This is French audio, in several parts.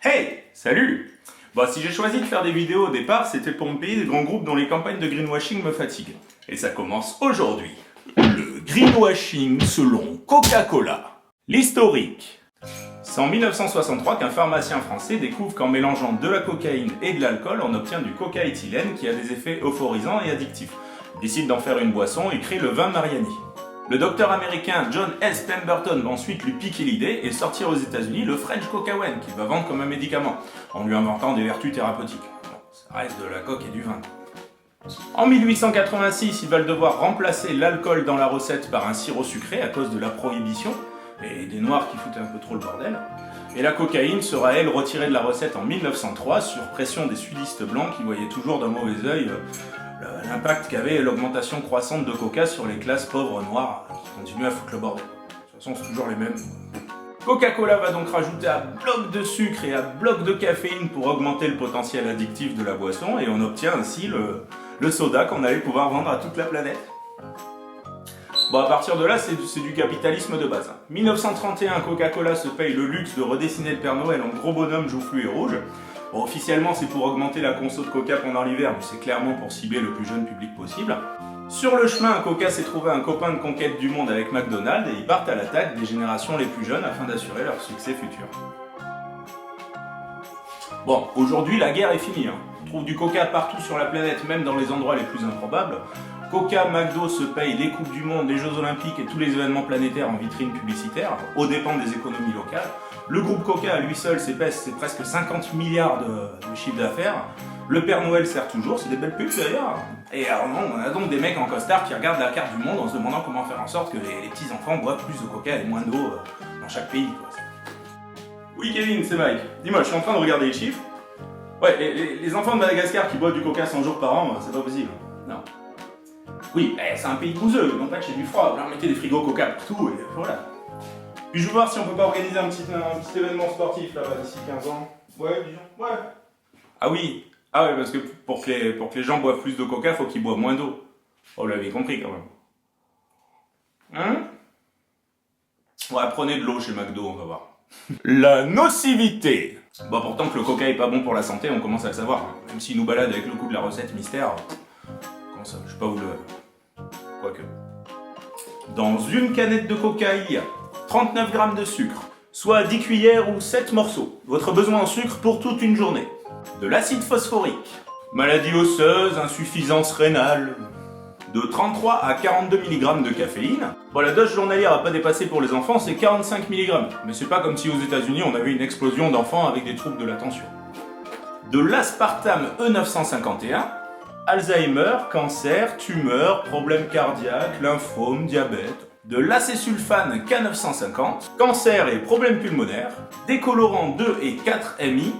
Hey, salut! Bon, si j'ai choisi de faire des vidéos au départ, c'était pour me payer des grands groupes dont les campagnes de greenwashing me fatiguent. Et ça commence aujourd'hui. Le greenwashing selon Coca-Cola. L'historique. C'est en 1963 qu'un pharmacien français découvre qu'en mélangeant de la cocaïne et de l'alcool, on obtient du coca-éthylène qui a des effets euphorisants et addictifs. Il décide d'en faire une boisson et crée le vin Mariani. Le docteur américain John S. Pemberton va ensuite lui piquer l'idée et sortir aux États-Unis le French Cocaine qu'il va vendre comme un médicament, en lui inventant des vertus thérapeutiques. Bon, ça reste de la coke et du vin. En 1886, ils veulent devoir remplacer l'alcool dans la recette par un sirop sucré à cause de la prohibition et des noirs qui foutaient un peu trop le bordel. Et la cocaïne sera, elle, retirée de la recette en 1903 sur pression des sudistes blancs qui voyaient toujours d'un mauvais œil l'impact qu'avait l'augmentation croissante de coca sur les classes pauvres noires qui continuent à foutre le bordel. De toute façon, c'est toujours les mêmes. Coca-Cola va donc rajouter un bloc de sucre et un bloc de caféine pour augmenter le potentiel addictif de la boisson et on obtient ainsi le soda qu'on allait pouvoir vendre à toute la planète. Bon, à partir de là, c'est du capitalisme de base. 1931, Coca-Cola se paye le luxe de redessiner le Père Noël en gros bonhomme joufflu et rouge. Bon, officiellement, c'est pour augmenter la conso de coca pendant l'hiver, mais c'est clairement pour cibler le plus jeune public possible. Sur le chemin, Coca s'est trouvé un copain de conquête du monde avec McDonald's et ils partent à l'attaque des générations les plus jeunes afin d'assurer leur succès futur. Bon, aujourd'hui, la guerre est finie. On trouve du coca partout sur la planète, même dans les endroits les plus improbables. Coca, McDo se paye les Coupes du Monde, les Jeux Olympiques et tous les événements planétaires en vitrine publicitaire, aux dépens des économies locales. Le groupe Coca, à lui seul, c'est presque 50 milliards de chiffre d'affaires. Le Père Noël sert toujours, c'est des belles pubs d'ailleurs. Et alors, on a donc des mecs en costard qui regardent la carte du monde en se demandant comment faire en sorte que les petits-enfants boivent plus de coca et moins d'eau dans chaque pays. Quoi. Oui Kevin, c'est Mike. Dis-moi, je suis en train de regarder les chiffres. Ouais, les enfants de Madagascar qui boivent du coca 100 jours par an, c'est pas possible. Non. Oui, c'est un pays bouseux, donc là chez du froid, vous leur mettez des frigos coca partout et voilà. Puis je veux voir si on peut pas organiser un petit événement sportif là-bas d'ici 15 ans. Ouais, disons, ouais. Ah oui, parce que pour que les gens boivent plus de coca, faut qu'ils boivent moins d'eau. Oh, vous l'avez compris quand même. Hein? Ouais, prenez de l'eau chez McDo, on va voir. La nocivité. Bon, pourtant que le coca est pas bon pour la santé, on commence à le savoir. Même s'il nous balade avec le coup de la recette mystère. Comment ça, je sais pas où le... Quoique. Dans une canette de coca, il y a 39 grammes de sucre, soit 10 cuillères ou 7 morceaux. Votre besoin en sucre pour toute une journée. De l'acide phosphorique. Maladie osseuse, insuffisance rénale. De 33 à 42 mg de caféine. Bon, la dose journalière à pas dépasser pour les enfants, c'est 45 mg. Mais c'est pas comme si aux États-Unis on avait une explosion d'enfants avec des troubles de l'attention. De l'aspartame E951. Alzheimer, cancer, tumeur, problèmes cardiaques, lymphome, diabète. De l'acésulfane K950, cancer et problèmes pulmonaires, des colorants 2 et 4 MI,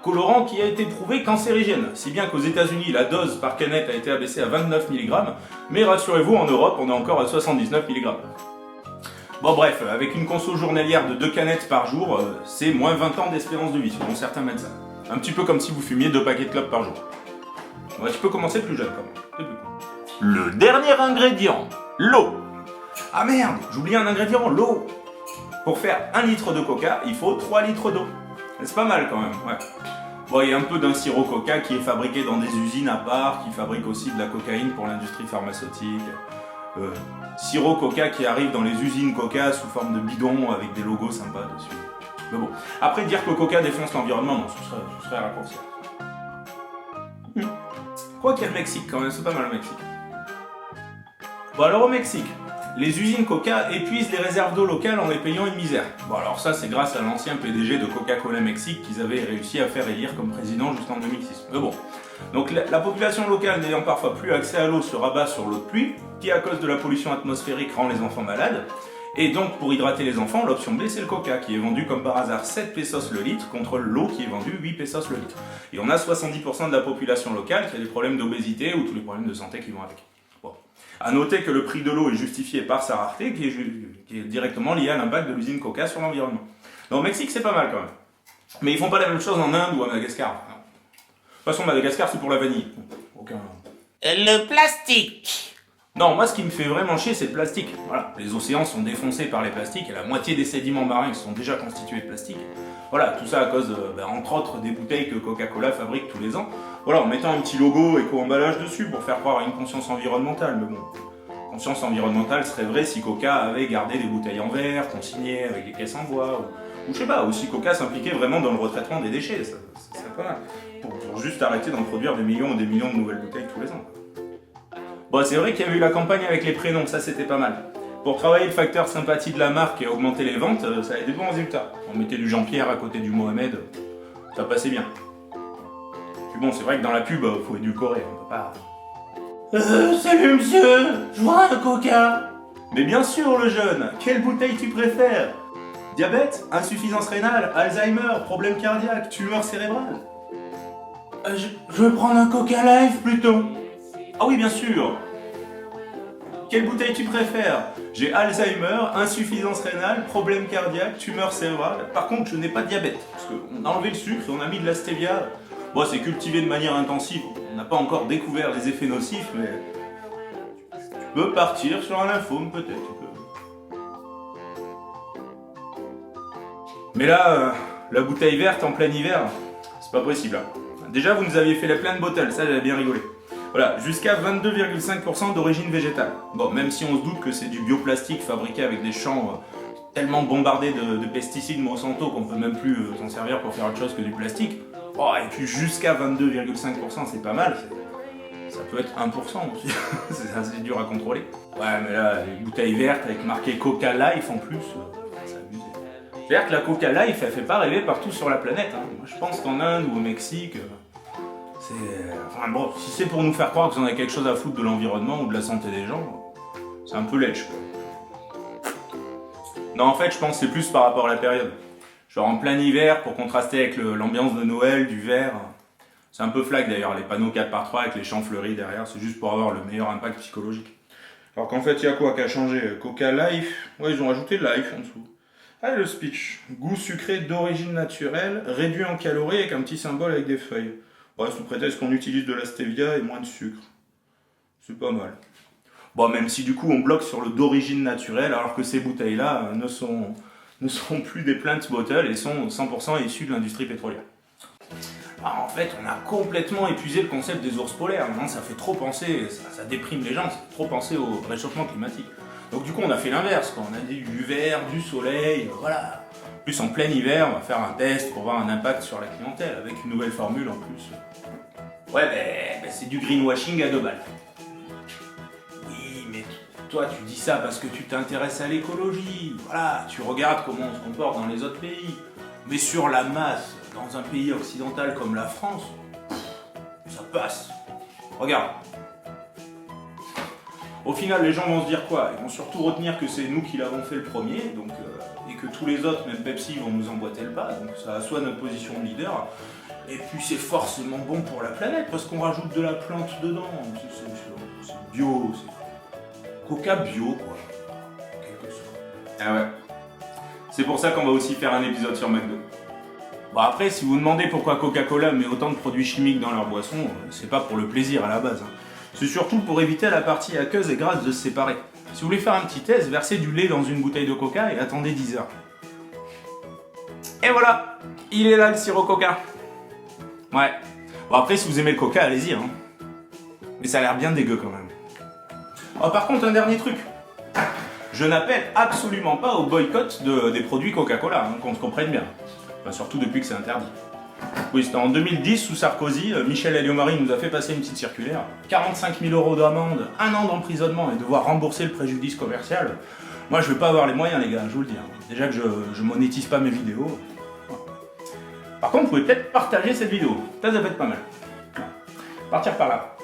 colorant qui a été prouvé cancérigène, si bien qu'aux États-Unis la dose par canette a été abaissée à 29 mg, mais rassurez-vous, en Europe on est encore à 79 mg. Bon bref, avec une conso journalière de 2 canettes par jour, c'est moins 20 ans d'espérance de vie selon certains médecins. Un petit peu comme si vous fumiez 2 paquets de clopes par jour. Ouais, tu peux commencer plus jeune quand même. Le dernier ingrédient, l'eau. Ah merde, j'oublie un ingrédient, l'eau. Pour faire 1 litre de coca, il faut 3 litres d'eau. C'est pas mal quand même, ouais. Bon, il y a un peu d'un sirop coca qui est fabriqué dans des usines à part, qui fabriquent aussi de la cocaïne pour l'industrie pharmaceutique. Sirop coca qui arrive dans les usines coca sous forme de bidons avec des logos sympas dessus. Mais bon, après dire que coca défonce l'environnement, non, ce serait raccourci. Quoi qu'il y a le Mexique quand même, c'est pas mal le Mexique. Bon alors au Mexique, les usines Coca épuisent les réserves d'eau locales en les payant une misère. Bon alors ça c'est grâce à l'ancien PDG de Coca-Cola Mexique qu'ils avaient réussi à faire élire comme président juste en 2006. Mais bon, donc la population locale n'ayant parfois plus accès à l'eau se rabat sur l'eau de pluie, qui à cause de la pollution atmosphérique rend les enfants malades. Et donc pour hydrater les enfants, l'option B c'est le coca qui est vendu comme par hasard 7 pesos le litre contre l'eau qui est vendue 8 pesos le litre. Et on a 70% de la population locale qui a des problèmes d'obésité ou tous les problèmes de santé qui vont avec. Bon. A noter que le prix de l'eau est justifié par sa rareté qui est directement lié à l'impact de l'usine Coca sur l'environnement. Donc au Mexique c'est pas mal quand même. Mais ils font pas la même chose en Inde ou à Madagascar. De toute façon Madagascar c'est pour la vanille. Aucun... Le plastique. Non, moi ce qui me fait vraiment chier, c'est le plastique. Voilà, les océans sont défoncés par les plastiques et la moitié des sédiments marins sont déjà constitués de plastique. Voilà, tout ça à cause, entre autres, des bouteilles que Coca-Cola fabrique tous les ans. Voilà, en mettant un petit logo éco-emballage dessus pour faire croire à une conscience environnementale. Mais bon, conscience environnementale serait vraie si Coca avait gardé des bouteilles en verre, consignées avec des caisses en bois, ou je sais pas, ou si Coca s'impliquait vraiment dans le retraitement des déchets, ça serait pas mal. Pour juste arrêter d'en produire des millions ou des millions de nouvelles bouteilles tous les ans. Bon, c'est vrai qu'il y a eu la campagne avec les prénoms, ça c'était pas mal. Pour travailler le facteur sympathie de la marque et augmenter les ventes, ça avait des bons résultats. On mettait du Jean-Pierre à côté du Mohamed, ça passait bien. Puis bon, c'est vrai que dans la pub, faut édulcorer, on peut pas... Salut monsieur, je vois un coca. Mais bien sûr le jeune, quelle bouteille tu préfères? Diabète, insuffisance rénale, Alzheimer, problème cardiaque, tumeur cérébrale? Je veux prendre un Coca Life plutôt. Ah oui, bien sûr. Quelle bouteille tu préfères? J'ai Alzheimer, insuffisance rénale, problème cardiaque, tumeur cérébrale. Par contre, je n'ai pas de diabète, parce qu'on a enlevé le sucre et on a mis de la stevia. Bon, c'est cultivé de manière intensive. On n'a pas encore découvert les effets nocifs, mais tu peux partir sur un lymphome peut-être. Mais là, la bouteille verte en plein hiver, c'est pas possible. Hein. Déjà, vous nous aviez fait la pleine bottle, ça j'avais bien rigolé. Voilà, jusqu'à 22,5% d'origine végétale. Bon, même si on se doute que c'est du bioplastique fabriqué avec des champs tellement bombardés de pesticides Monsanto qu'on peut même plus s'en servir pour faire autre chose que du plastique. Oh, et puis jusqu'à 22,5%, c'est pas mal. Ça peut être 1% aussi. C'est assez dur à contrôler. Ouais, mais là, les bouteilles vertes avec marqué Coca Life en plus, c'est abusé. C'est-à-dire que la Coca Life, elle fait pas rêver partout sur la planète. Hein. Moi, je pense qu'en Inde ou au Mexique, enfin bon, si c'est pour nous faire croire que vous en avez quelque chose à foutre de l'environnement ou de la santé des gens, c'est un peu lèche, quoi. Non, en fait, je pense que c'est plus par rapport à la période. Genre en plein hiver, pour contraster avec l'ambiance de Noël, du vert. C'est un peu flag d'ailleurs, les panneaux 4x3 avec les champs fleuris derrière, c'est juste pour avoir le meilleur impact psychologique. Alors qu'en fait, il y a quoi qui a changé? Coca Life, ouais, ils ont rajouté Life en dessous. Ah, le speech. Goût sucré d'origine naturelle, réduit en calories avec un petit symbole avec des feuilles. Ouais, sous prétexte qu'on utilise de la stevia et moins de sucre. C'est pas mal. Bon, même si du coup on bloque sur le d'origine naturelle, alors que ces bouteilles-là ne sont plus des plant bottles et sont 100% issues de l'industrie pétrolière. Alors en fait, on a complètement épuisé le concept des ours polaires. Maintenant, ça fait trop penser, ça déprime les gens, ça fait trop penser au réchauffement climatique. Donc du coup, on a fait l'inverse, quoi. On a dit du vert, du soleil, voilà. En plus, en plein hiver, on va faire un test pour voir un impact sur la clientèle, avec une nouvelle formule en plus. Ouais, ben c'est du greenwashing à 2 balles. Oui, mais toi, tu dis ça parce que tu t'intéresses à l'écologie. Voilà, tu regardes comment on se comporte dans les autres pays. Mais sur la masse, dans un pays occidental comme la France, ça passe. Regarde. Au final, les gens vont se dire quoi? Ils vont surtout retenir que c'est nous qui l'avons fait le premier, donc, et que tous les autres, même Pepsi, vont nous emboîter le pas. Donc ça assoit notre position de leader. Et puis c'est forcément bon pour la planète, parce qu'on rajoute de la plante dedans. C'est bio, c'est Coca bio, quoi. Quelque chose. Ah ouais. C'est pour ça qu'on va aussi faire un épisode sur McDo. Bon après, si vous demandez pourquoi Coca-Cola met autant de produits chimiques dans leur boisson, c'est pas pour le plaisir à la base. Hein. C'est surtout pour éviter à la partie aqueuse et grasse de se séparer. Si vous voulez faire un petit test, versez du lait dans une bouteille de coca et attendez 10 heures. Et voilà, il est là le sirop coca. Ouais. Bon après, si vous aimez le coca, allez-y. Hein. Mais ça a l'air bien dégueu quand même. Oh, par contre, un dernier truc. Je n'appelle absolument pas au boycott des produits Coca-Cola, hein, qu'on se comprenne bien. Enfin, surtout depuis que c'est interdit. Oui, c'était en 2010, sous Sarkozy, Michel Alliot-Marie nous a fait passer une petite circulaire. 45 000 € d'amende, 1 an d'emprisonnement et devoir rembourser le préjudice commercial. Moi, je vais pas avoir les moyens, les gars, je vous le dis. Hein. Déjà que je monétise pas mes vidéos. Par contre, vous pouvez peut-être partager cette vidéo. Ça peut être pas mal. Partir par là.